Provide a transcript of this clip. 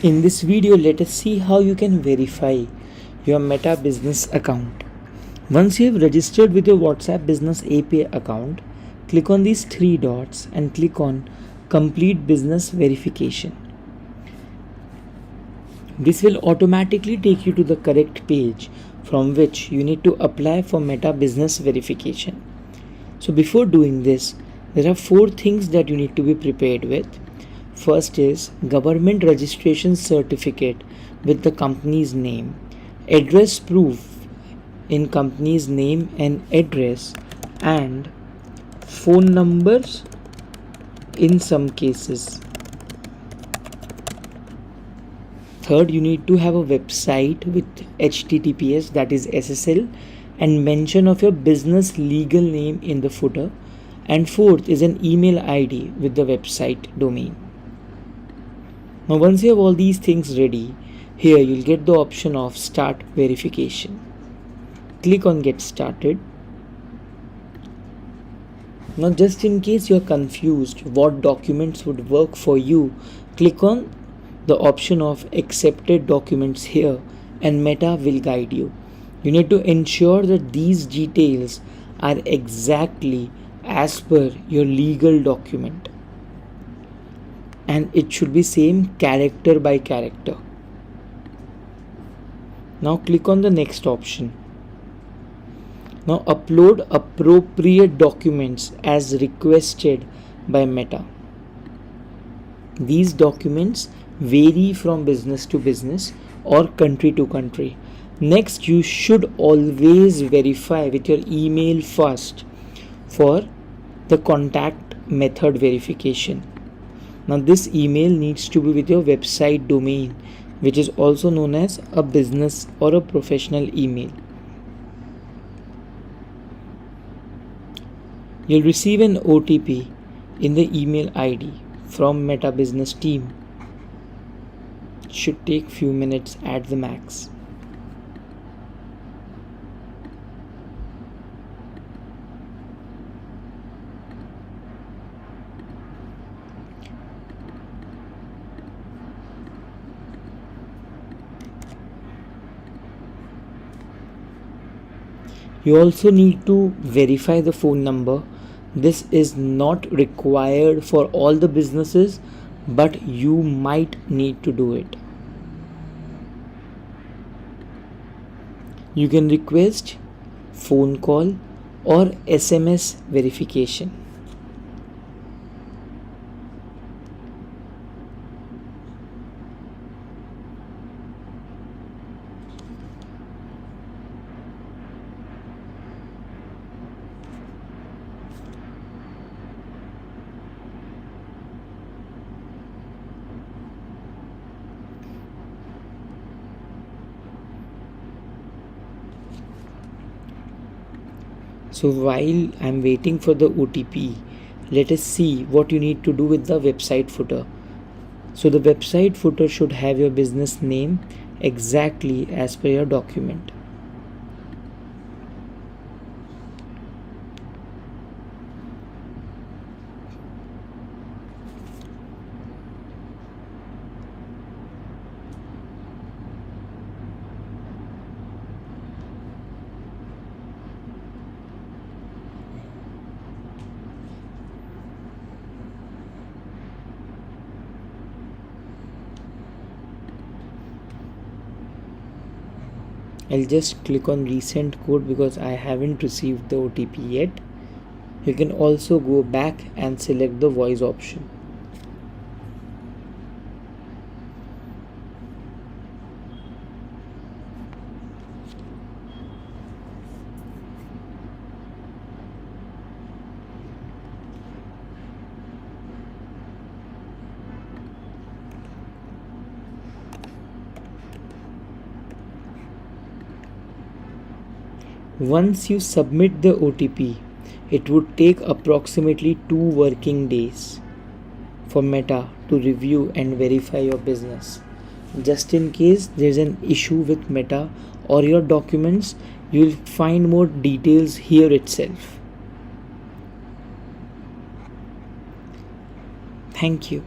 In this video, let us see how you can verify your Meta business account. Once you have registered with your WhatsApp Business API account, click on these three dots and click on Complete Business Verification. This will automatically take you to the correct page from which you need to apply for Meta Business Verification. So before doing this, there are 4 things that you need to be prepared with. First is government registration certificate with the company's name, address proof in company's name and address, and phone numbers in some cases. Third, you need to have a website with HTTPS, that is SSL, and mention of your business legal name in the footer. And fourth is an email ID with the website domain. Now once you have all these things ready, here you'll get the option of Start Verification. Click on Get Started. Now just in case you're confused what documents would work for you, click on the option of Accepted Documents here and Meta will guide you. You need to ensure that these details are exactly as per your legal document, and it should be same character by character. Now click on the next option. Now upload appropriate documents as requested by Meta. These documents vary from business to business or country to country. Next, you should always verify with your email first for the contact method verification. Now this email needs to be with your website domain, which is also known as a business or a professional email. You'll receive an OTP in the email ID from Meta Business team. It should take few minutes at the max. You also need to verify the phone number. This is not required for all the businesses, but you might need to do it. You can request phone call or SMS verification. So while I'm waiting for the OTP, let us see what you need to do with the website footer. So the website footer should have your business name exactly as per your document. I'll just click on resend code because I haven't received the OTP yet. You can also go back and select the voice option. Once you submit the OTP, it would take approximately 2 working days for Meta to review and verify your business. Just in case there's an issue with Meta or your documents, you'll find more details here itself. Thank you.